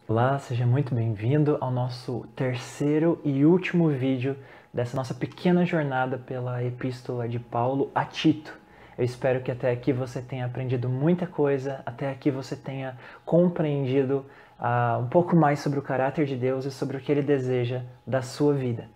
Olá, seja muito bem-vindo ao nosso terceiro e último vídeo dessa nossa pequena jornada pela Epístola de Paulo a Tito. Eu espero que até aqui você tenha aprendido muita coisa, até aqui você tenha compreendido um pouco mais sobre o caráter de Deus e sobre o que Ele deseja da sua vida.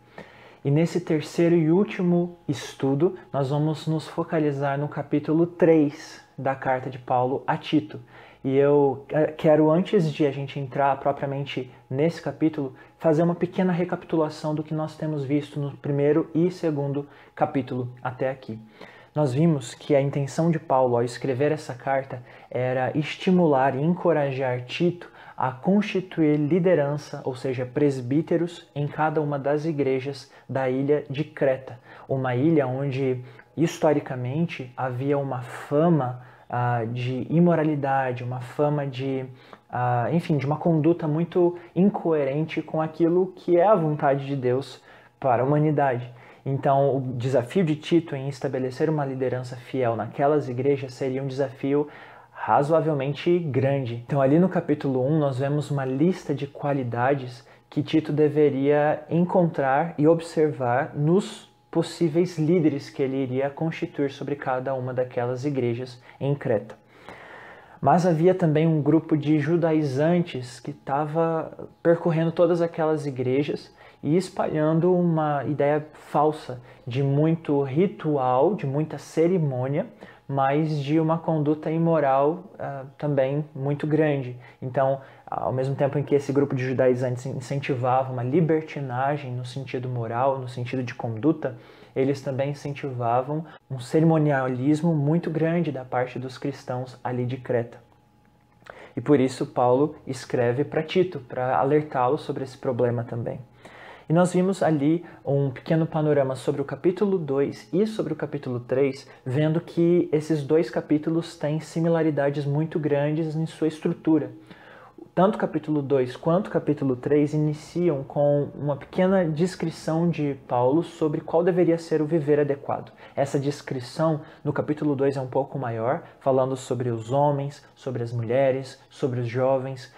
E nesse terceiro e último estudo, nós vamos nos focalizar no capítulo 3 da carta de Paulo a Tito. E eu quero, antes de a gente entrar propriamente nesse capítulo, fazer uma pequena recapitulação do que nós temos visto no primeiro e segundo capítulo até aqui. Nós vimos que a intenção de Paulo ao escrever essa carta era estimular e encorajar Tito a constituir liderança, ou seja, presbíteros, em cada uma das igrejas da ilha de Creta. Uma ilha onde, historicamente, havia uma fama de imoralidade, uma fama de uma conduta muito incoerente com aquilo que é a vontade de Deus para a humanidade. Então, o desafio de Tito em estabelecer uma liderança fiel naquelas igrejas seria um desafio razoavelmente grande. Então, ali no capítulo 1, nós vemos uma lista de qualidades que Tito deveria encontrar e observar nos possíveis líderes que ele iria constituir sobre cada uma daquelas igrejas em Creta. Mas havia também um grupo de judaizantes que estava percorrendo todas aquelas igrejas e espalhando uma ideia falsa de muito ritual, de muita cerimônia, mas de uma conduta imoral também muito grande. Então, ao mesmo tempo em que esse grupo de judaizantes incentivava uma libertinagem no sentido moral, no sentido de conduta, eles também incentivavam um cerimonialismo muito grande da parte dos cristãos ali de Creta. E por isso Paulo escreve para Tito, para alertá-lo sobre esse problema também. E nós vimos ali um pequeno panorama sobre o capítulo 2 e sobre o capítulo 3, vendo que esses dois capítulos têm similaridades muito grandes em sua estrutura. Tanto o capítulo 2 quanto o capítulo 3 iniciam com uma pequena descrição de Paulo sobre qual deveria ser o viver adequado. Essa descrição no capítulo 2 é um pouco maior, falando sobre os homens, sobre as mulheres, sobre os jovens,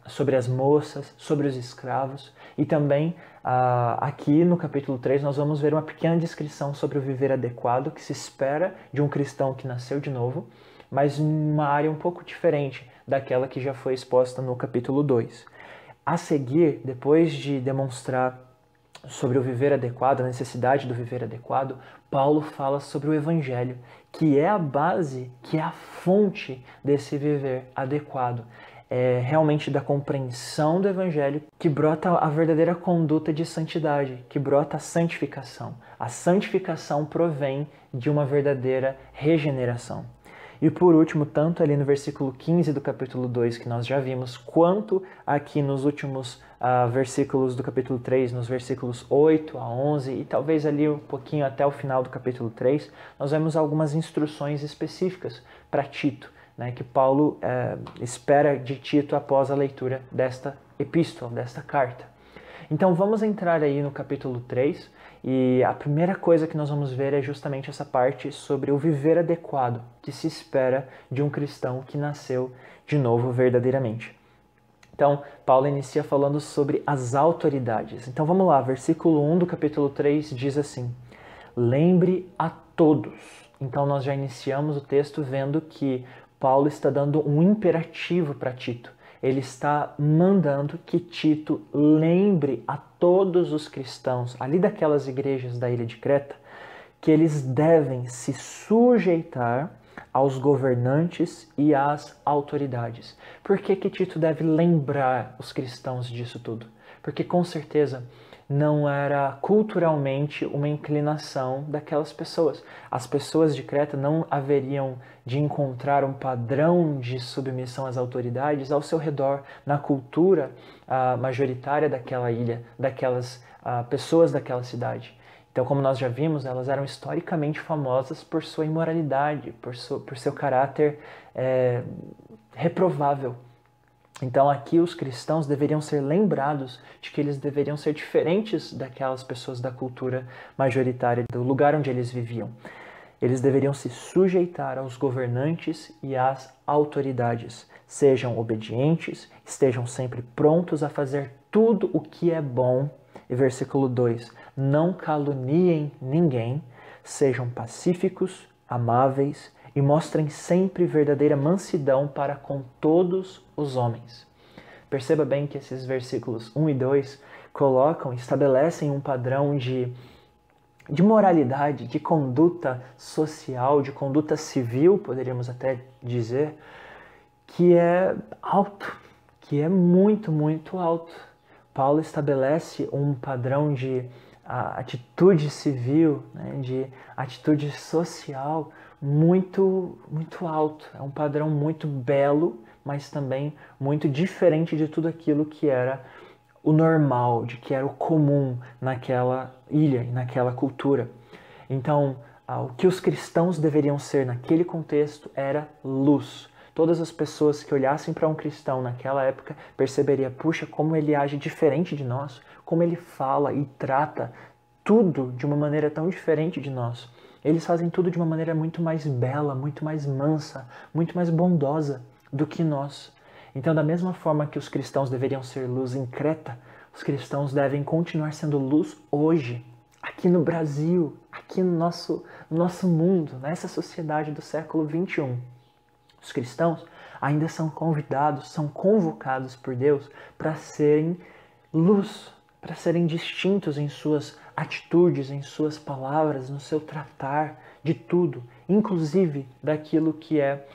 sobre as moças, sobre os escravos. E também aqui no capítulo 3 nós vamos ver uma pequena descrição sobre o viver adequado que se espera de um cristão que nasceu de novo, mas em uma área um pouco diferente daquela que já foi exposta no capítulo 2. A seguir, depois de demonstrar sobre o viver adequado, a necessidade do viver adequado, Paulo fala sobre o Evangelho, que é a base, que é a fonte desse viver adequado. É realmente da compreensão do Evangelho que brota a verdadeira conduta de santidade, que brota a santificação. A santificação provém de uma verdadeira regeneração. E por último, tanto ali no versículo 15 do capítulo 2, que nós já vimos, quanto aqui nos últimos versículos do capítulo 3, nos versículos 8 a 11, e talvez ali um pouquinho até o final do capítulo 3, nós vemos algumas instruções específicas para Tito, né, que Paulo espera de Tito após a leitura desta epístola, desta carta. Então vamos entrar aí no capítulo 3 e a primeira coisa que nós vamos ver é justamente essa parte sobre o viver adequado que se espera de um cristão que nasceu de novo verdadeiramente. Então, Paulo inicia falando sobre as autoridades. Então vamos lá, versículo 1 do capítulo 3 diz assim: lembre a todos. Então nós já iniciamos o texto vendo que Paulo está dando um imperativo para Tito. Ele está mandando que Tito lembre a todos os cristãos ali daquelas igrejas da ilha de Creta que eles devem se sujeitar aos governantes e às autoridades. Por que Tito deve lembrar os cristãos disso tudo? Porque com certeza não era culturalmente uma inclinação daquelas pessoas. As pessoas de Creta não haveriam de encontrar um padrão de submissão às autoridades ao seu redor, na cultura majoritária daquela ilha, daquelas pessoas daquela cidade. Então, como nós já vimos, elas eram historicamente famosas por sua imoralidade, por seu caráter reprovável. Então aqui os cristãos deveriam ser lembrados de que eles deveriam ser diferentes daquelas pessoas da cultura majoritária, do lugar onde eles viviam. Eles deveriam se sujeitar aos governantes e às autoridades. Sejam obedientes, estejam sempre prontos a fazer tudo o que é bom. E versículo 2, não caluniem ninguém, sejam pacíficos, amáveis e mostrem sempre verdadeira mansidão para com todos os homens. Perceba bem que esses versículos 1 e 2 estabelecem um padrão de moralidade, de conduta social, de conduta civil, poderíamos até dizer, que é alto, que é muito, muito alto. Paulo estabelece um padrão de atitude civil, né, de atitude social muito, muito alto. É um padrão muito belo, mas também muito diferente de tudo aquilo que era o normal, de que era o comum naquela ilha e naquela cultura. Então, o que os cristãos deveriam ser naquele contexto era luz. Todas as pessoas que olhassem para um cristão naquela época perceberiam, puxa, como ele age diferente de nós, como ele fala e trata tudo de uma maneira tão diferente de nós. Eles fazem tudo de uma maneira muito mais bela, muito mais mansa, muito mais bondosa do que nós. Então, da mesma forma que os cristãos deveriam ser luz em Creta, os cristãos devem continuar sendo luz hoje, aqui no Brasil, aqui no nosso mundo, nessa sociedade do século XXI. Os cristãos ainda são convidados, são convocados por Deus para serem luz, para serem distintos em suas atitudes, em suas palavras, no seu tratar de tudo, inclusive daquilo que é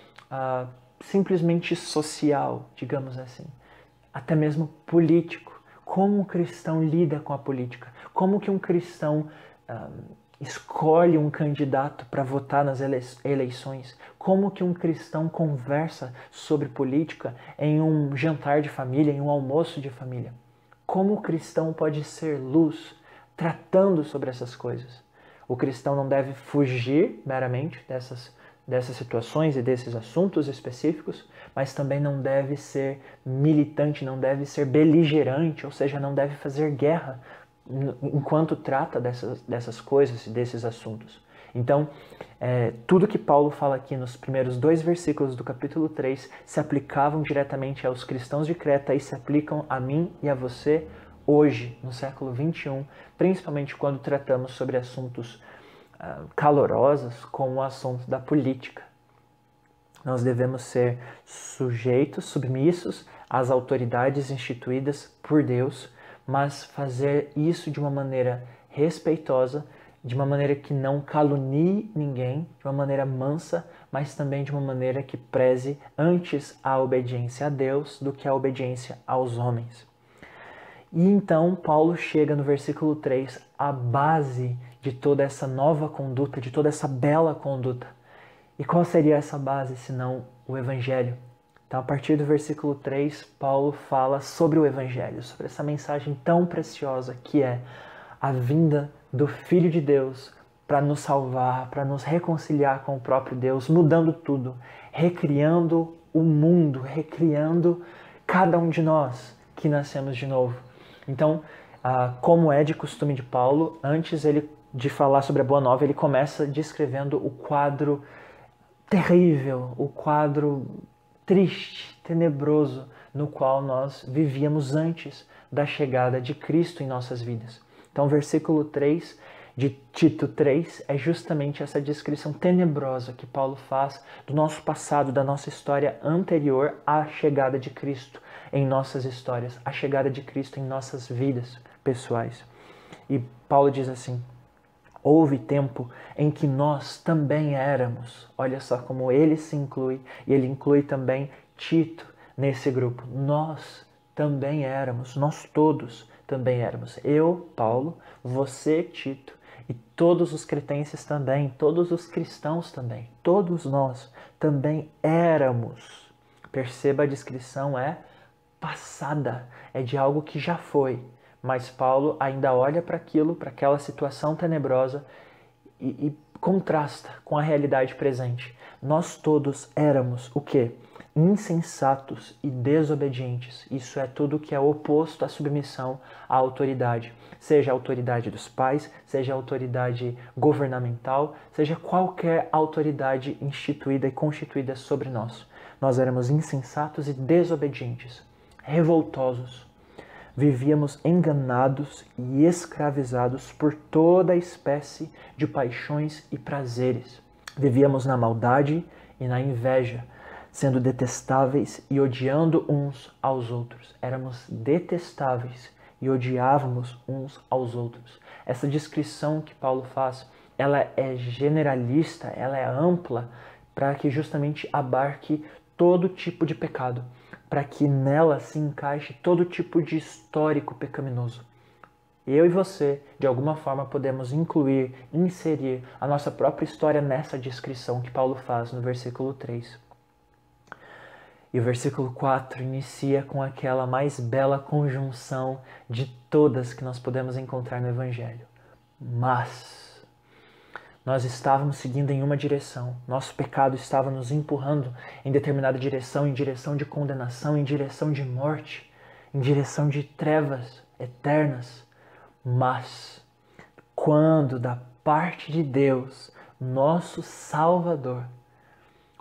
simplesmente social, digamos assim, até mesmo político. Como um cristão lida com a política? Como que um cristão escolhe um candidato para votar nas eleições? Como que um cristão conversa sobre política em um jantar de família, em um almoço de família? Como o cristão pode ser luz tratando sobre essas coisas? O cristão não deve fugir meramente dessas situações e desses assuntos específicos, mas também não deve ser militante, não deve ser beligerante, ou seja, não deve fazer guerra enquanto trata dessas coisas e desses assuntos. Então, tudo que Paulo fala aqui nos primeiros 2 versículos do capítulo 3 se aplicavam diretamente aos cristãos de Creta e se aplicam a mim e a você hoje, no século XXI, principalmente quando tratamos sobre assuntos calorosos como o assunto da política. Nós devemos ser sujeitos, submissos às autoridades instituídas por Deus, mas fazer isso de uma maneira respeitosa, de uma maneira que não calunie ninguém, de uma maneira mansa, mas também de uma maneira que preze antes a obediência a Deus do que a obediência aos homens. E então Paulo chega no versículo 3 à base de toda essa nova conduta, de toda essa bela conduta. E qual seria essa base, senão o Evangelho? Então, a partir do versículo 3, Paulo fala sobre o Evangelho, sobre essa mensagem tão preciosa que é a vinda do Filho de Deus para nos salvar, para nos reconciliar com o próprio Deus, mudando tudo, recriando o mundo, recriando cada um de nós que nascemos de novo. Então, como é de costume de Paulo, antes de falar sobre a Boa Nova, ele começa descrevendo o quadro terrível, o quadro triste, tenebroso, no qual nós vivíamos antes da chegada de Cristo em nossas vidas. Então, o versículo 3 de Tito 3 é justamente essa descrição tenebrosa que Paulo faz do nosso passado, da nossa história anterior à chegada de Cristo em nossas histórias, à chegada de Cristo em nossas vidas pessoais. E Paulo diz assim: houve tempo em que nós também éramos. Olha só como ele se inclui, e ele inclui também Tito nesse grupo. Nós também éramos, nós todos também éramos. Eu, Paulo, você, Tito, e todos os cretenses também, todos os cristãos também, todos nós também éramos. Perceba, a descrição é passada, é de algo que já foi. Mas Paulo ainda olha para aquilo, para aquela situação tenebrosa e contrasta com a realidade presente. Nós todos éramos o quê? insensatos e desobedientes. Isso é tudo que é oposto à submissão à autoridade. Seja a autoridade dos pais, seja a autoridade governamental, seja qualquer autoridade instituída e constituída sobre nós. Nós éramos insensatos e desobedientes, revoltosos. Vivíamos enganados e escravizados por toda espécie de paixões e prazeres. Vivíamos na maldade e na inveja, sendo detestáveis e odiando uns aos outros. Éramos detestáveis e odiávamos uns aos outros. Essa descrição que Paulo faz, ela é generalista, ela é ampla, para que justamente abarque todo tipo de pecado, para que nela se encaixe todo tipo de histórico pecaminoso. Eu e você, de alguma forma, podemos incluir, inserir a nossa própria história nessa descrição que Paulo faz no versículo 3. E o versículo 4 inicia com aquela mais bela conjunção de todas que nós podemos encontrar no Evangelho. Mas nós estávamos seguindo em uma direção, nosso pecado estava nos empurrando em determinada direção, em direção de condenação, em direção de morte, em direção de trevas eternas. Mas quando da parte de Deus, nosso Salvador,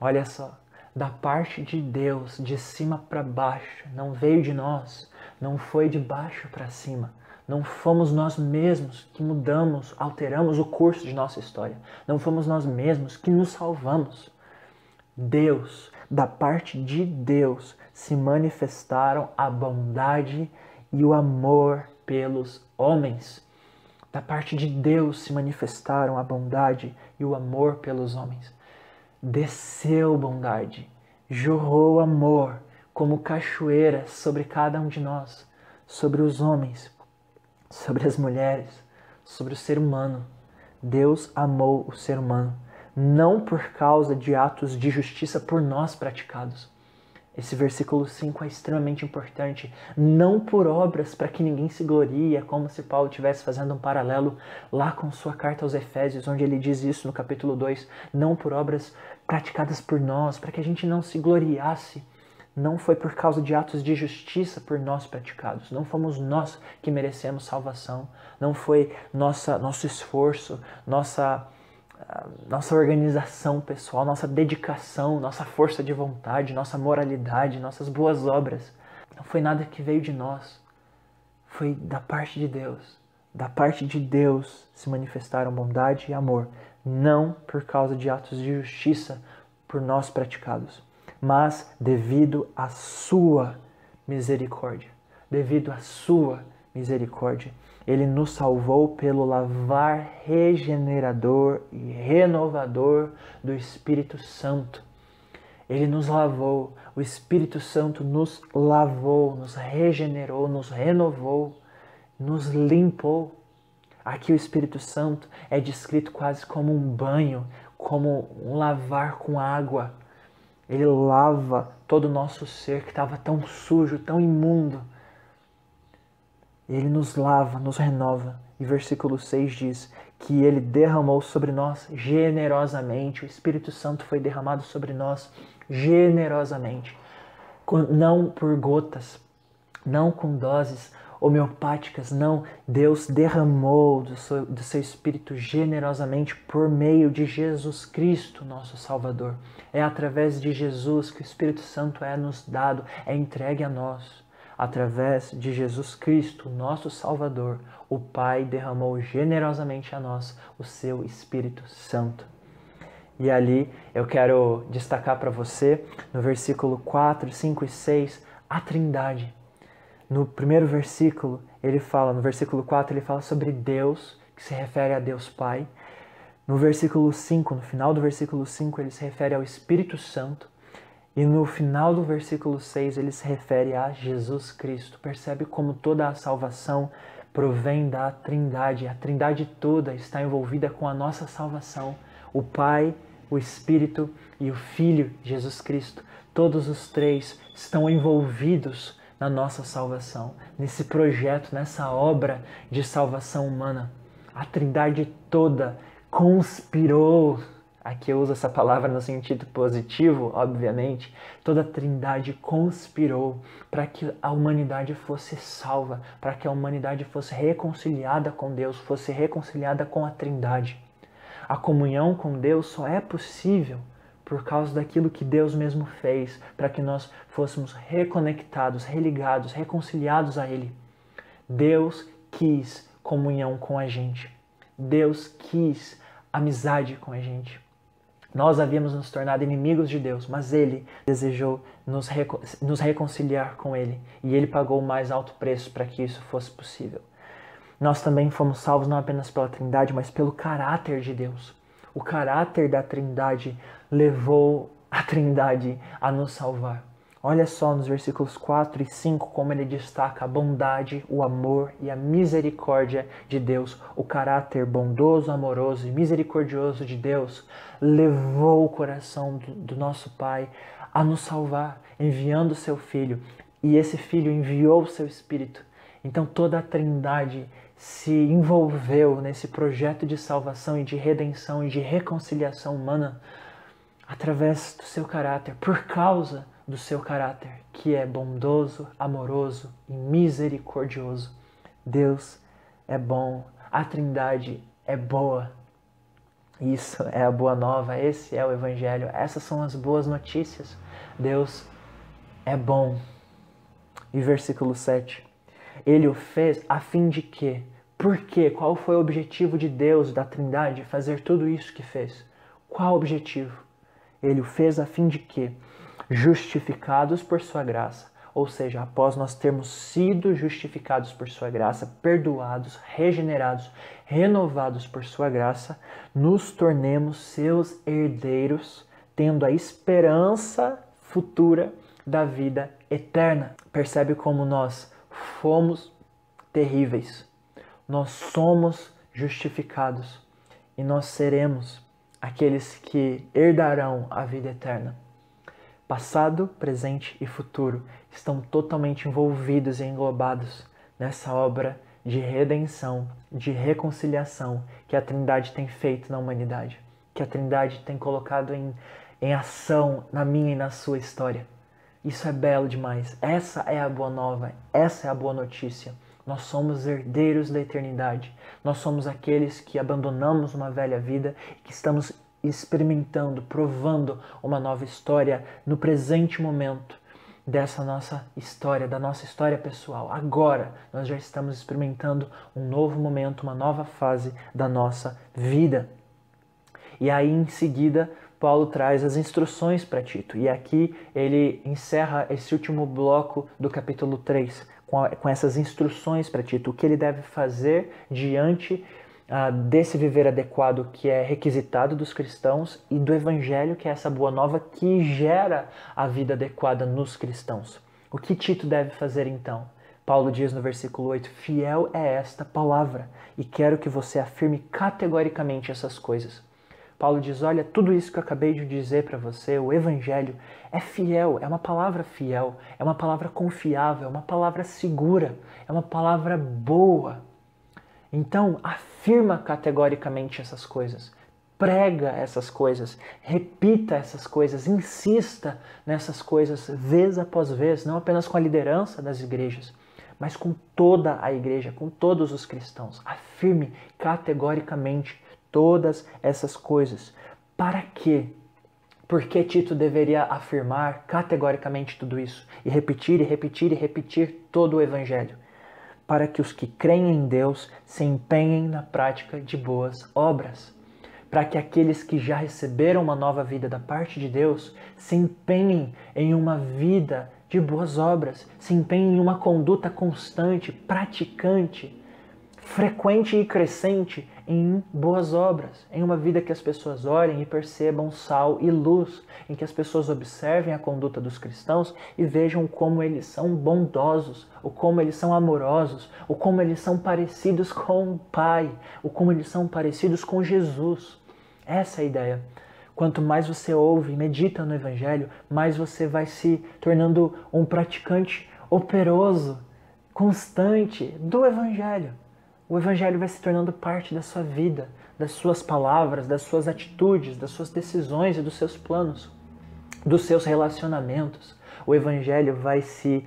olha só, da parte de Deus, de cima para baixo, não veio de nós, não foi de baixo para cima. Não fomos nós mesmos que mudamos, alteramos o curso de nossa história. Não fomos nós mesmos que nos salvamos. Deus, da parte de Deus, se manifestaram a bondade e o amor pelos homens. Da parte de Deus se manifestaram a bondade e o amor pelos homens. Desceu bondade, jorrou amor como cachoeira sobre cada um de nós, sobre os homens, sobre as mulheres, sobre o ser humano. Deus amou o ser humano, não por causa de atos de justiça por nós praticados. Esse versículo 5 é extremamente importante. Não por obras para que ninguém se glorie. É como se Paulo estivesse fazendo um paralelo lá com sua carta aos Efésios, onde ele diz isso no capítulo 2. Não por obras praticadas por nós, para que a gente não se gloriasse. Não foi por causa de atos de justiça por nós praticados. Não fomos nós que merecemos salvação. Não foi nosso esforço, nossa organização pessoal, nossa dedicação, nossa força de vontade, nossa moralidade, nossas boas obras. Não foi nada que veio de nós. Foi da parte de Deus. Da parte de Deus se manifestaram bondade e amor. Não por causa de atos de justiça por nós praticados, mas devido à sua misericórdia. Devido à sua misericórdia. Ele nos salvou pelo lavar regenerador e renovador do Espírito Santo. Ele nos lavou, o Espírito Santo nos lavou, nos regenerou, nos renovou, nos limpou. Aqui o Espírito Santo é descrito quase como um banho, como um lavar com água. Ele lava todo o nosso ser que estava tão sujo, tão imundo. Ele nos lava, nos renova. E versículo 6 diz que Ele derramou sobre nós generosamente. O Espírito Santo foi derramado sobre nós generosamente. Não por gotas, não com doses homeopáticas, não. Deus derramou do seu Espírito generosamente por meio de Jesus Cristo, nosso Salvador. É através de Jesus que o Espírito Santo é nos dado, é entregue a nós. Através de Jesus Cristo, nosso Salvador, o Pai derramou generosamente a nós o seu Espírito Santo. E ali eu quero destacar para você, no versículo 4, 5 e 6, a Trindade. No primeiro versículo, no versículo 4, ele fala sobre Deus, que se refere a Deus Pai. No versículo 5, no final do versículo 5, ele se refere ao Espírito Santo. E no final do versículo 6, ele se refere a Jesus Cristo. Percebe como toda a salvação provém da Trindade. A Trindade toda está envolvida com a nossa salvação. O Pai, o Espírito e o Filho, Jesus Cristo. Todos os três estão envolvidos na nossa salvação, nesse projeto, nessa obra de salvação humana. A Trindade toda conspirou aqui eu uso essa palavra no sentido positivo, obviamente, toda a Trindade conspirou para que a humanidade fosse salva, para que a humanidade fosse reconciliada com Deus, fosse reconciliada com a Trindade. A comunhão com Deus só é possível por causa daquilo que Deus mesmo fez, para que nós fôssemos reconectados, religados, reconciliados a Ele. Deus quis comunhão com a gente. Deus quis amizade com a gente. Nós havíamos nos tornado inimigos de Deus, mas Ele desejou nos reconciliar com Ele. E Ele pagou o mais alto preço para que isso fosse possível. Nós também fomos salvos não apenas pela Trindade, mas pelo caráter de Deus. O caráter da Trindade levou a Trindade a nos salvar. Olha só nos versículos 4 e 5 como ele destaca a bondade, o amor e a misericórdia de Deus. O caráter bondoso, amoroso e misericordioso de Deus levou o coração do nosso Pai a nos salvar, enviando o seu Filho. E esse Filho enviou o seu Espírito. Então toda a Trindade se envolveu nesse projeto de salvação e de redenção e de reconciliação humana através do seu caráter, por causa do seu caráter, que é bondoso, amoroso e misericordioso. Deus é bom, a Trindade é boa. Isso é a boa nova, esse é o Evangelho, essas são as boas notícias. Deus é bom. E versículo 7. Ele o fez a fim de quê? Por quê? Qual foi o objetivo de Deus, da Trindade, fazer tudo isso que fez? Qual o objetivo? Ele o fez a fim de quê? Justificados por sua graça. Ou seja, após nós termos sido justificados por sua graça, perdoados, regenerados, renovados por sua graça, nos tornemos seus herdeiros, tendo a esperança futura da vida eterna. Percebe como nós fomos terríveis. Nós somos justificados e nós seremos aqueles que herdarão a vida eterna. Passado, presente e futuro estão totalmente envolvidos e englobados nessa obra de redenção, de reconciliação que a Trindade tem feito na humanidade, que a Trindade tem colocado em ação na minha e na sua história. Isso é belo demais. Essa é a boa nova, essa é a boa notícia. Nós somos herdeiros da eternidade. Nós somos aqueles que abandonamos uma velha vida e que estamos experimentando, provando uma nova história no presente momento dessa nossa história, da nossa história pessoal. Agora nós já estamos experimentando um novo momento, uma nova fase da nossa vida. E aí em seguida Paulo traz as instruções para Tito. E aqui ele encerra esse último bloco do capítulo 3 com essas instruções para Tito, o que ele deve fazer diante desse viver adequado que é requisitado dos cristãos e do Evangelho, que é essa boa nova que gera a vida adequada nos cristãos. O que Tito deve fazer então? Paulo diz no versículo 8, fiel é esta palavra e quero que você afirme categoricamente essas coisas. Paulo diz, olha, tudo isso que eu acabei de dizer para você, o Evangelho, é fiel, é uma palavra fiel, é uma palavra confiável, é uma palavra segura, é uma palavra boa. Então, afirma categoricamente essas coisas, prega essas coisas, repita essas coisas, insista nessas coisas vez após vez, não apenas com a liderança das igrejas, mas com toda a igreja, com todos os cristãos. Afirme categoricamente todas essas coisas. Para quê? Por que Tito deveria afirmar categoricamente tudo isso? E repetir, e repetir, e repetir todo o Evangelho? Para que os que creem em Deus se empenhem na prática de boas obras. Para que aqueles que já receberam uma nova vida da parte de Deus se empenhem em uma vida de boas obras, se empenhem em uma conduta constante, praticante, frequente e crescente em boas obras, em uma vida que as pessoas olhem e percebam sal e luz, em que as pessoas observem a conduta dos cristãos e vejam como eles são bondosos, ou como eles são amorosos, ou como eles são parecidos com o Pai, ou como eles são parecidos com Jesus. Essa é a ideia. Quanto mais você ouve e medita no Evangelho, mais você vai se tornando um praticante operoso, constante do Evangelho. O Evangelho vai se tornando parte da sua vida, das suas palavras, das suas atitudes, das suas decisões e dos seus planos, dos seus relacionamentos. O Evangelho vai se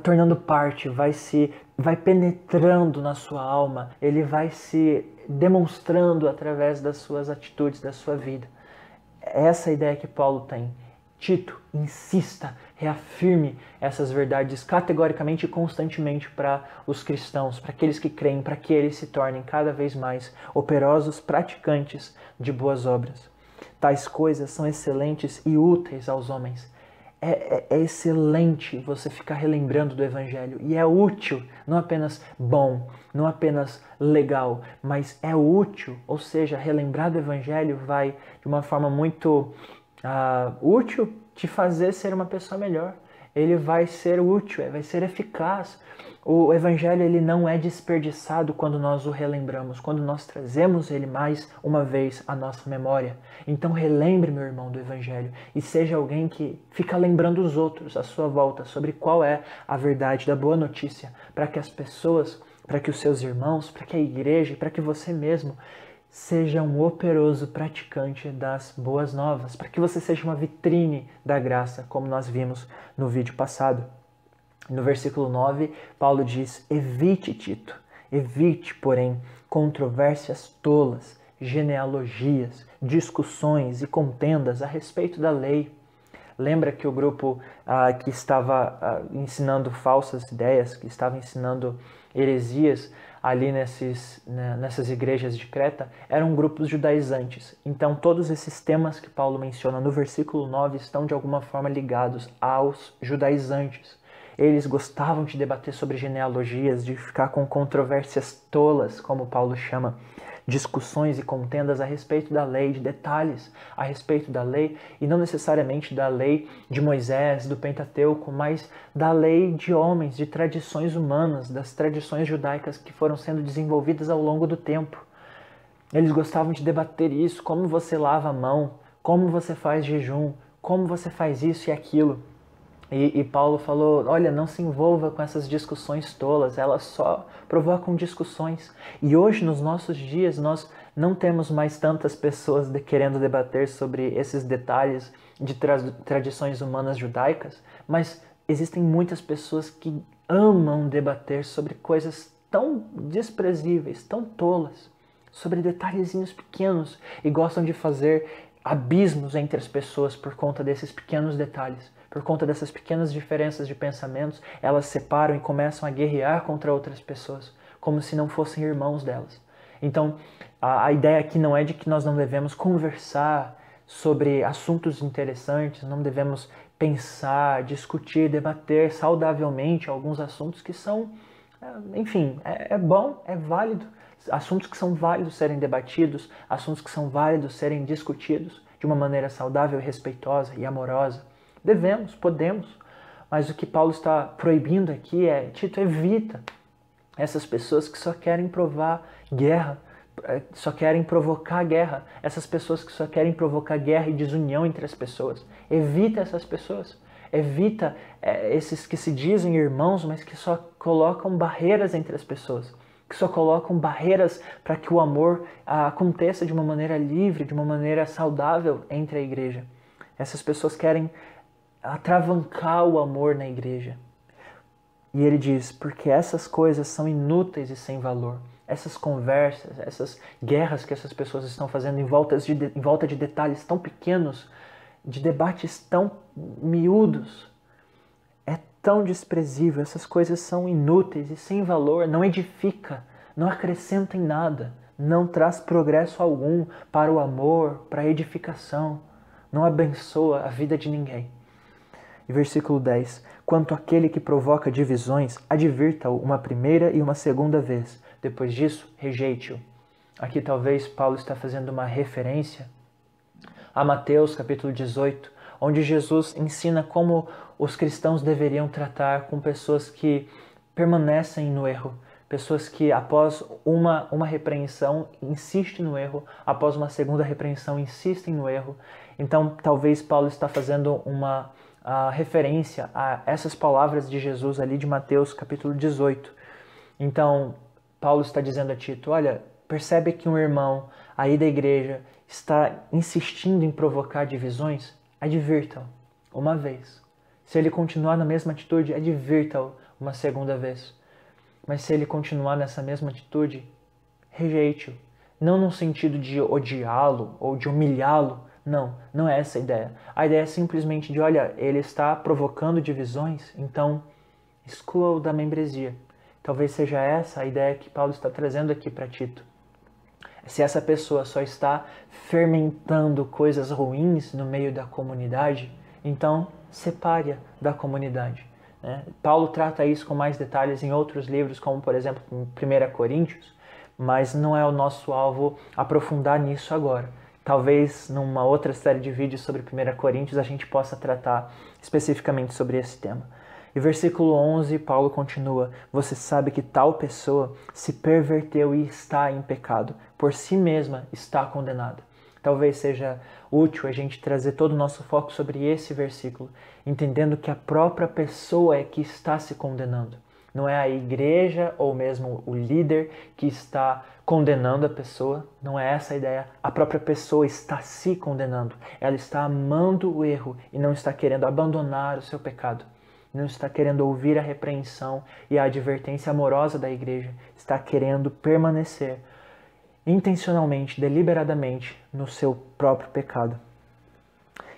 tornando parte, vai penetrando na sua alma, ele vai se demonstrando através das suas atitudes, da sua vida. Essa é a ideia que Paulo tem. Tito, insista, reafirme essas verdades categoricamente e constantemente para os cristãos, para aqueles que creem, para que eles se tornem cada vez mais operosos praticantes de boas obras. Tais coisas são excelentes e úteis aos homens. É excelente você ficar relembrando do Evangelho. E é útil, não apenas bom, não apenas legal, mas é útil. Ou seja, relembrar do Evangelho vai, de uma forma muito útil, te fazer ser uma pessoa melhor. Ele vai ser útil, vai ser eficaz. O Evangelho ele não é desperdiçado quando nós o relembramos, quando nós trazemos ele mais uma vez à nossa memória. Então relembre, meu irmão, do Evangelho e seja alguém que fica lembrando os outros à sua volta sobre qual é a verdade da boa notícia, para que as pessoas, para que os seus irmãos, para que a igreja, para que você mesmo seja um operoso praticante das boas novas, para que você seja uma vitrine da graça, como nós vimos no vídeo passado. No versículo 9, Paulo diz: evite, Tito, evite, porém, controvérsias tolas, genealogias, discussões e contendas a respeito da lei. Lembra que o grupo que estava ensinando falsas ideias, que estava ensinando heresias ali nessas igrejas de Creta, eram grupos judaizantes. Então todos esses temas que Paulo menciona no versículo 9 estão de alguma forma ligados aos judaizantes. Eles gostavam de debater sobre genealogias, de ficar com controvérsias tolas, como Paulo chama, discussões e contendas a respeito da lei, de detalhes a respeito da lei, e não necessariamente da lei de Moisés, do Pentateuco, mas da lei de homens, de tradições humanas, das tradições judaicas que foram sendo desenvolvidas ao longo do tempo. Eles gostavam de debater isso, como você lava a mão, como você faz jejum, como você faz isso e aquilo. E Paulo falou, olha, não se envolva com essas discussões tolas, elas só provocam discussões. E hoje, nos nossos dias, nós não temos mais tantas pessoas querendo debater sobre esses detalhes de tradições humanas judaicas, mas existem muitas pessoas que amam debater sobre coisas tão desprezíveis, tão tolas, sobre detalhezinhos pequenos, e gostam de fazer abismos entre as pessoas por conta desses pequenos detalhes. Por conta dessas pequenas diferenças de pensamentos, elas separam e começam a guerrear contra outras pessoas, como se não fossem irmãos delas. Então, a ideia aqui não é de que nós não devemos conversar sobre assuntos interessantes, não devemos pensar, discutir, debater saudavelmente alguns assuntos que são, enfim, é bom, é válido. Assuntos que são válidos serem debatidos, assuntos que são válidos serem discutidos de uma maneira saudável, respeitosa e amorosa. Devemos, podemos, mas o que Paulo está proibindo aqui é, Tito, evita essas pessoas que só querem provar guerra, só querem provocar guerra, essas pessoas que só querem provocar guerra e desunião entre as pessoas. Evita essas pessoas, evita esses que se dizem irmãos, mas que só colocam barreiras entre as pessoas, que só colocam barreiras para que o amor aconteça de uma maneira livre, de uma maneira saudável entre a igreja. Essas pessoas querem atravancar o amor na igreja. E ele diz, porque essas coisas são inúteis e sem valor. Essas conversas, essas guerras que essas pessoas estão fazendo em volta de detalhes tão pequenos, de debates tão miúdos, é tão desprezível. Essas coisas são inúteis e sem valor, não edifica, não acrescenta em nada, não traz progresso algum para o amor, para a edificação, não abençoa a vida de ninguém. E versículo 10, quanto àquele que provoca divisões, advirta-o uma primeira e uma segunda vez. Depois disso, rejeite-o. Aqui talvez Paulo está fazendo uma referência a Mateus capítulo 18, onde Jesus ensina como os cristãos deveriam tratar com pessoas que permanecem no erro, pessoas que após uma repreensão insistem no erro, após uma segunda repreensão insistem no erro. Então talvez Paulo está fazendo uma referência a essas palavras de Jesus ali de Mateus capítulo 18. Então Paulo está dizendo a Tito, olha, percebe que um irmão aí da igreja está insistindo em provocar divisões? Advirta-o uma vez. Se ele continuar na mesma atitude, advirta-o uma segunda vez. Mas se ele continuar nessa mesma atitude, rejeite-o. Não no sentido de odiá-lo ou de humilhá-lo. Não, não é essa a ideia. A ideia é simplesmente de, olha, ele está provocando divisões, então exclua-o da membresia. Talvez seja essa a ideia que Paulo está trazendo aqui para Tito. Se essa pessoa só está fermentando coisas ruins no meio da comunidade, então separe-a da comunidade. Paulo trata isso com mais detalhes em outros livros, como por exemplo em 1 Coríntios, mas não é o nosso alvo aprofundar nisso agora. Talvez numa outra série de vídeos sobre 1 Coríntios a gente possa tratar especificamente sobre esse tema. E versículo 11, Paulo continua, você sabe que tal pessoa se perverteu e está em pecado, por si mesma está condenada. Talvez seja útil a gente trazer todo o nosso foco sobre esse versículo, entendendo que a própria pessoa é que está se condenando. Não é a igreja ou mesmo o líder que está condenando a pessoa, não é essa a ideia. A própria pessoa está se condenando, ela está amando o erro e não está querendo abandonar o seu pecado. Não está querendo ouvir a repreensão e a advertência amorosa da igreja, está querendo permanecer intencionalmente, deliberadamente, no seu próprio pecado.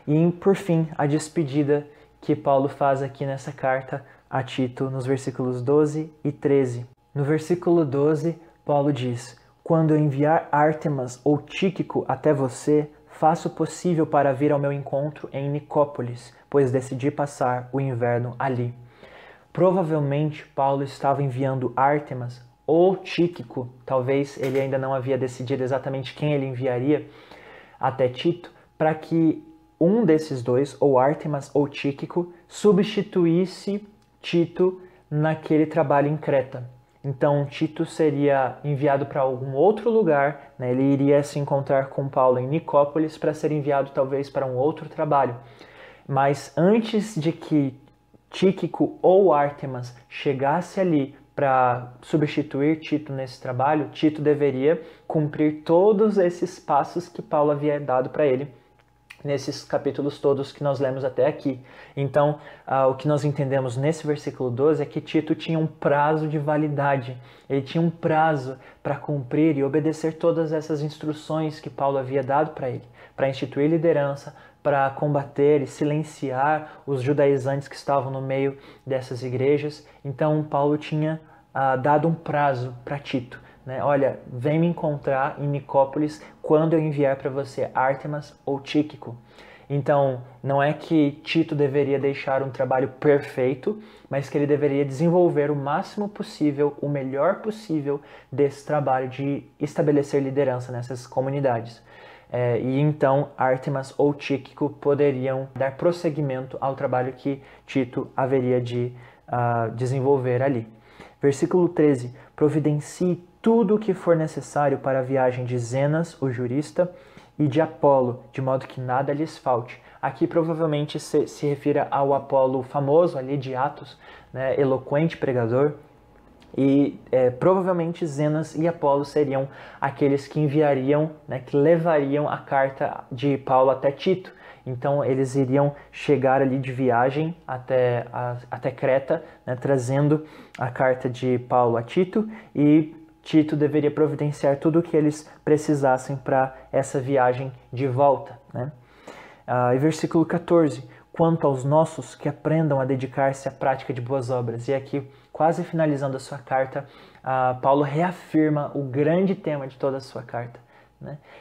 E, por fim, a despedida que Paulo faz aqui nessa carta a Tito, nos versículos 12 e 13. No versículo 12, Paulo diz, quando eu enviar Ártemas ou Tíquico até você, faço o possível para vir ao meu encontro em Nicópolis, pois decidi passar o inverno ali. Provavelmente, Paulo estava enviando Ártemas ou Tíquico, talvez ele ainda não havia decidido exatamente quem ele enviaria até Tito, para que um desses dois, ou Ártemas ou Tíquico, substituísse Tito naquele trabalho em Creta. Então, Tito seria enviado para algum outro lugar, ele iria se encontrar com Paulo em Nicópolis para ser enviado talvez para um outro trabalho. Mas antes de que Tíquico ou Ártemas chegasse ali para substituir Tito nesse trabalho, Tito deveria cumprir todos esses passos que Paulo havia dado para ele nesses capítulos todos que nós lemos até aqui. Então, o que nós entendemos nesse versículo 12 é que Tito tinha um prazo de validade. Ele tinha um prazo para cumprir e obedecer todas essas instruções que Paulo havia dado para ele, para instituir liderança, para combater e silenciar os judaizantes que estavam no meio dessas igrejas. Então, Paulo tinha dado um prazo para Tito. Olha, vem me encontrar em Nicópolis quando eu enviar para você Ártemas ou Tíquico. Então, não é que Tito deveria deixar um trabalho perfeito, mas que ele deveria desenvolver o máximo possível, o melhor possível desse trabalho de estabelecer liderança nessas comunidades. E então, Ártemas ou Tíquico poderiam dar prosseguimento ao trabalho que Tito haveria de desenvolver ali. Versículo 13. Providencie tudo o que for necessário para a viagem de Zenas, o jurista, e de Apolo, de modo que nada lhes falte. Aqui provavelmente se refira ao Apolo famoso ali de Atos, eloquente pregador, e provavelmente Zenas e Apolo seriam aqueles que enviariam, que levariam a carta de Paulo até Tito. Então eles iriam chegar ali de viagem até Creta, trazendo a carta de Paulo a Tito, e Tito deveria providenciar tudo o que eles precisassem para essa viagem de volta. E versículo 14, quanto aos nossos, que aprendam a dedicar-se à prática de boas obras. E aqui, quase finalizando a sua carta, Paulo reafirma o grande tema de toda a sua carta.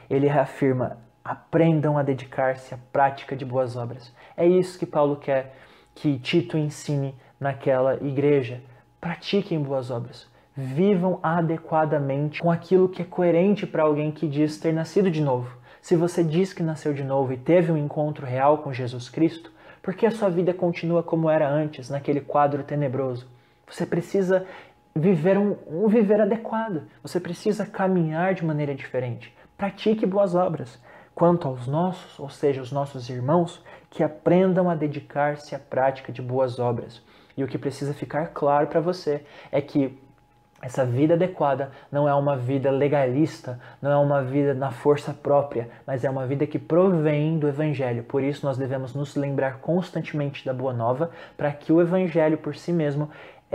Ele reafirma, aprendam a dedicar-se à prática de boas obras. É isso que Paulo quer que Tito ensine naquela igreja. Pratiquem boas obras. Vivam adequadamente com aquilo que é coerente para alguém que diz ter nascido de novo. Se você diz que nasceu de novo e teve um encontro real com Jesus Cristo, por que a sua vida continua como era antes, naquele quadro tenebroso? Você precisa viver um viver adequado. Você precisa caminhar de maneira diferente. Pratique boas obras. Quanto aos nossos, ou seja, os nossos irmãos, que aprendam a dedicar-se à prática de boas obras. E o que precisa ficar claro para você é que Essa vida adequada não é uma vida legalista, não é uma vida na força própria, mas é uma vida que provém do Evangelho. Por isso nós devemos nos lembrar constantemente da Boa Nova, para que o Evangelho por si mesmo,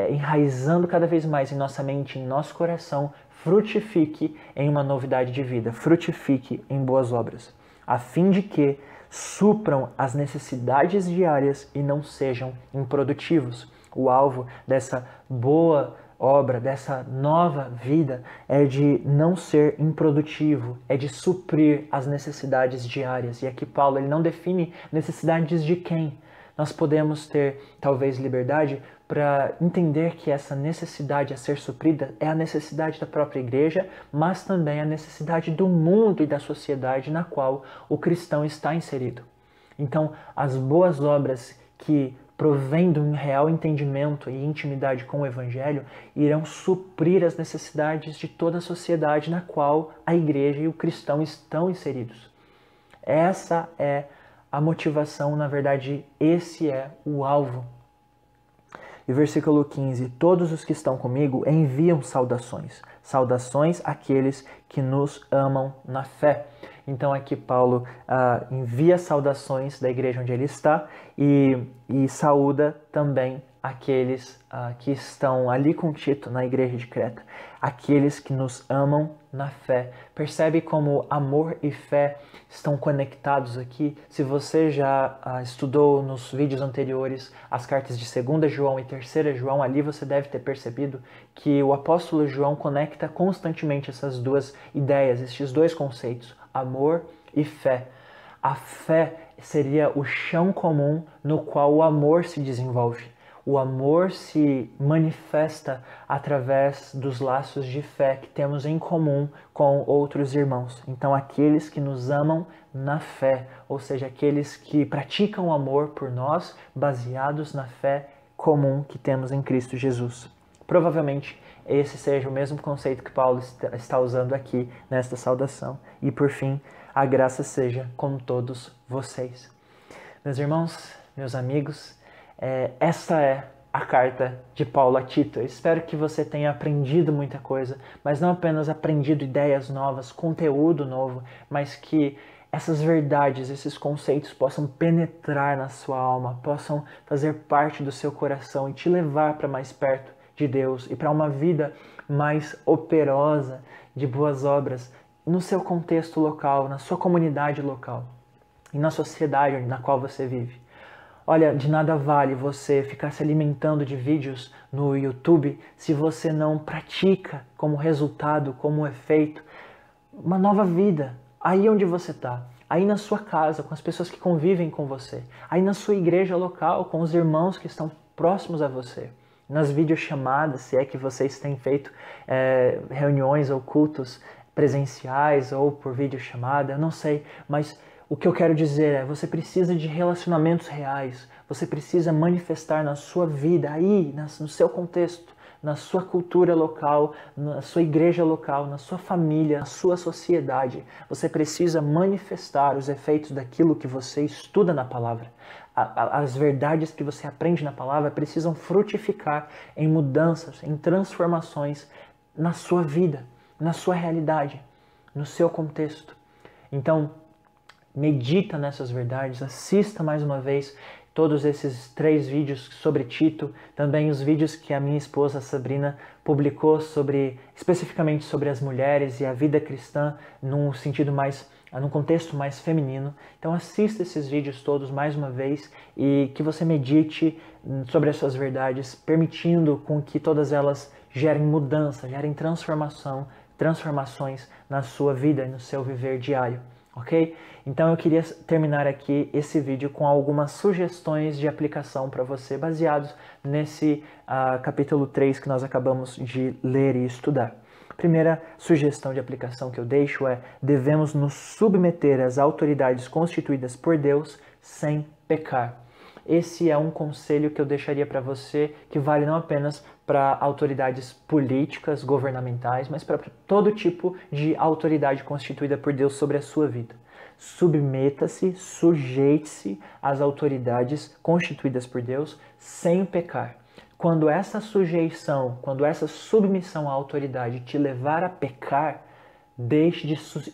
enraizando cada vez mais em nossa mente, em nosso coração, frutifique em uma novidade de vida, frutifique em boas obras, a fim de que supram as necessidades diárias e não sejam improdutivos. O alvo dessa boa obra, dessa nova vida, é de não ser improdutivo, é de suprir as necessidades diárias. E aqui Paulo ele não define necessidades de quem. Nós podemos ter, talvez, liberdade para entender que essa necessidade a ser suprida é a necessidade da própria igreja, mas também a necessidade do mundo e da sociedade na qual o cristão está inserido. Então, as boas obras que provém de um real entendimento e intimidade com o Evangelho, irão suprir as necessidades de toda a sociedade na qual a igreja e o cristão estão inseridos. Essa é a motivação, na verdade, esse é o alvo. E versículo 15, todos os que estão comigo enviam saudações. Saudações àqueles que nos amam na fé. Então aqui Paulo envia saudações da igreja onde ele está e saúda também aqueles que estão ali com Tito na igreja de Creta. Aqueles que nos amam na fé. Percebe como amor e fé estão conectados aqui? Se você já estudou nos vídeos anteriores as cartas de 2 João e 3 João, ali você deve ter percebido que o apóstolo João conecta constantemente essas duas ideias, estes dois conceitos, amor e fé. A fé seria o chão comum no qual o amor se desenvolve. O amor se manifesta através dos laços de fé que temos em comum com outros irmãos. Então, aqueles que nos amam na fé, ou seja, aqueles que praticam o amor por nós, baseados na fé comum que temos em Cristo Jesus. Provavelmente, esse seja o mesmo conceito que Paulo está usando aqui nesta saudação. E, por fim, a graça seja com todos vocês. Meus irmãos, meus amigos, essa é a carta de Paulo a Tito. Eu espero que você tenha aprendido muita coisa, mas não apenas aprendido ideias novas, conteúdo novo, mas que essas verdades, esses conceitos possam penetrar na sua alma, possam fazer parte do seu coração e te levar para mais perto de Deus e para uma vida mais operosa de boas obras no seu contexto local, na sua comunidade local e na sociedade na qual você vive. Olha, de nada vale você ficar se alimentando de vídeos no YouTube se você não pratica como resultado, como efeito, uma nova vida. Aí onde você está, aí na sua casa, com as pessoas que convivem com você, aí na sua igreja local, com os irmãos que estão próximos a você, nas videochamadas, se é que vocês têm feito reuniões ou cultos presenciais ou por videochamada, eu não sei, mas o que eu quero dizer é, você precisa de relacionamentos reais, você precisa manifestar na sua vida, aí, no seu contexto, na sua cultura local, na sua igreja local, na sua família, na sua sociedade. Você precisa manifestar os efeitos daquilo que você estuda na palavra. As verdades que você aprende na palavra precisam frutificar em mudanças, em transformações na sua vida, na sua realidade, no seu contexto. Então, medita nessas verdades, assista mais uma vez todos esses 3 vídeos sobre Tito, também os vídeos que a minha esposa Sabrina publicou especificamente sobre as mulheres e a vida cristã num contexto mais feminino. Então assista esses vídeos todos mais uma vez e que você medite sobre essas verdades, permitindo com que todas elas gerem mudança, gerem transformações na sua vida e no seu viver diário. Ok? Então eu queria terminar aqui esse vídeo com algumas sugestões de aplicação para você, baseados nesse capítulo 3 que nós acabamos de ler e estudar. Primeira sugestão de aplicação que eu deixo é: devemos nos submeter às autoridades constituídas por Deus sem pecar. Esse é um conselho que eu deixaria para você, que vale não apenas para autoridades políticas, governamentais, mas para todo tipo de autoridade constituída por Deus sobre a sua vida. Submeta-se, sujeite-se às autoridades constituídas por Deus sem pecar. Quando essa sujeição, quando essa submissão à autoridade te levar a pecar, deixe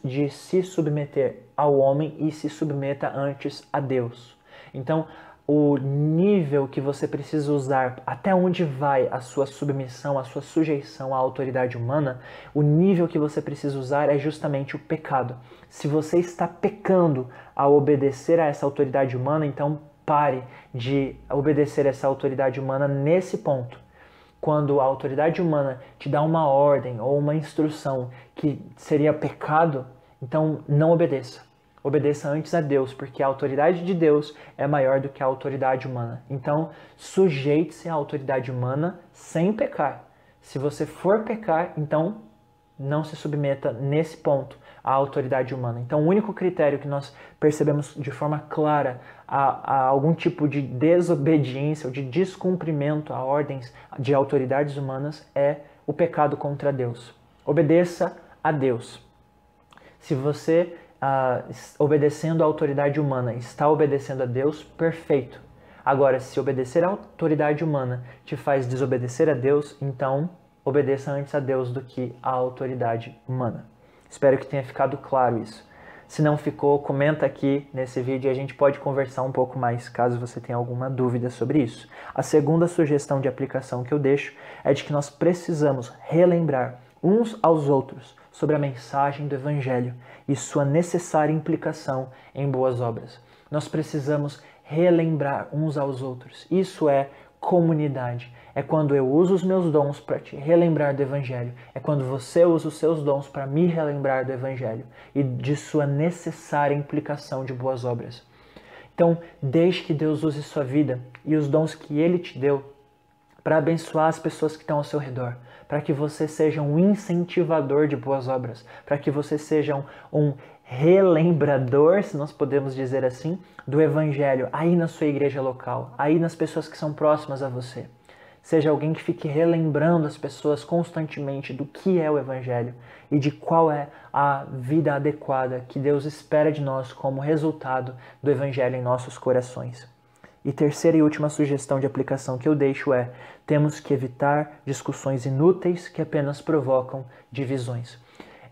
de se submeter ao homem e se submeta antes a Deus. Então, o nível que você precisa usar, até onde vai a sua submissão, a sua sujeição à autoridade humana, o nível que você precisa usar é justamente o pecado. Se você está pecando ao obedecer a essa autoridade humana, então pare de obedecer essa autoridade humana nesse ponto. Quando a autoridade humana te dá uma ordem ou uma instrução que seria pecado, então não obedeça. Obedeça antes a Deus, porque a autoridade de Deus é maior do que a autoridade humana. Então, sujeite-se à autoridade humana sem pecar. Se você for pecar, então não se submeta nesse ponto à autoridade humana. Então, o único critério que nós percebemos de forma clara a algum tipo de desobediência ou de descumprimento a ordens de autoridades humanas é o pecado contra Deus. Obedeça a Deus. Se você, obedecendo à autoridade humana, está obedecendo a Deus, perfeito. Agora, se obedecer à autoridade humana te faz desobedecer a Deus, então obedeça antes a Deus do que à autoridade humana. Espero que tenha ficado claro isso. Se não ficou, comenta aqui nesse vídeo e a gente pode conversar um pouco mais, caso você tenha alguma dúvida sobre isso. A segunda sugestão de aplicação que eu deixo é de que nós precisamos relembrar uns aos outros sobre a mensagem do Evangelho e sua necessária implicação em boas obras. Nós precisamos relembrar uns aos outros. Isso é comunidade. É quando eu uso os meus dons para te relembrar do Evangelho. É quando você usa os seus dons para me relembrar do Evangelho e de sua necessária implicação de boas obras. Então, deixe que Deus use sua vida e os dons que Ele te deu para abençoar as pessoas que estão ao seu redor, para que você seja um incentivador de boas obras, para que você seja um relembrador, se nós podemos dizer assim, do Evangelho aí na sua igreja local, aí nas pessoas que são próximas a você. Seja alguém que fique relembrando as pessoas constantemente do que é o Evangelho e de qual é a vida adequada que Deus espera de nós como resultado do Evangelho em nossos corações. E terceira e última sugestão de aplicação que eu deixo é: temos que evitar discussões inúteis que apenas provocam divisões.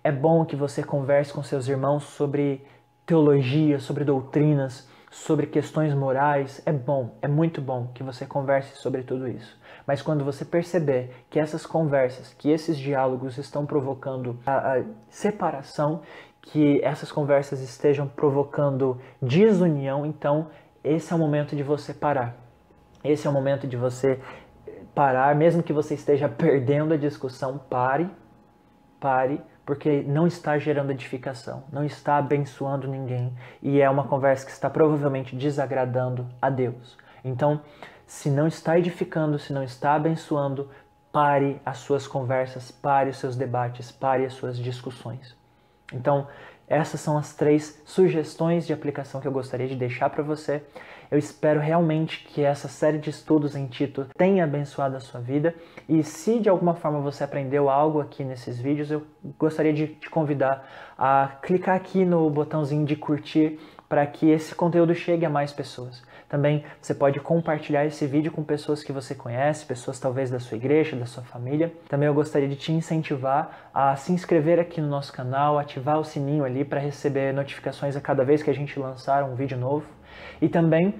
É bom que você converse com seus irmãos sobre teologia, sobre doutrinas, sobre questões morais. É bom, é muito bom que você converse sobre tudo isso. Mas quando você perceber que essas conversas, que esses diálogos estão provocando a separação, que essas conversas estejam provocando desunião, então esse é o momento de você parar. Esse é o momento de você parar, mesmo que você esteja perdendo a discussão, pare, porque não está gerando edificação, não está abençoando ninguém e é uma conversa que está provavelmente desagradando a Deus. Então, se não está edificando, se não está abençoando, pare as suas conversas, pare os seus debates, pare as suas discussões. Então, essas são as 3 sugestões de aplicação que eu gostaria de deixar para você. Eu espero realmente que essa série de estudos em Tito tenha abençoado a sua vida. E se de alguma forma você aprendeu algo aqui nesses vídeos, eu gostaria de te convidar a clicar aqui no botãozinho de curtir para que esse conteúdo chegue a mais pessoas. Também você pode compartilhar esse vídeo com pessoas que você conhece, pessoas talvez da sua igreja, da sua família. Também eu gostaria de te incentivar a se inscrever aqui no nosso canal, ativar o sininho ali para receber notificações a cada vez que a gente lançar um vídeo novo. E também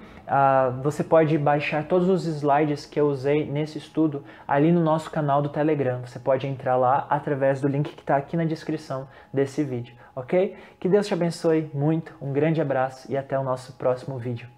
você pode baixar todos os slides que eu usei nesse estudo ali no nosso canal do Telegram. Você pode entrar lá através do link que está aqui na descrição desse vídeo, ok? Que Deus te abençoe muito, um grande abraço e até o nosso próximo vídeo.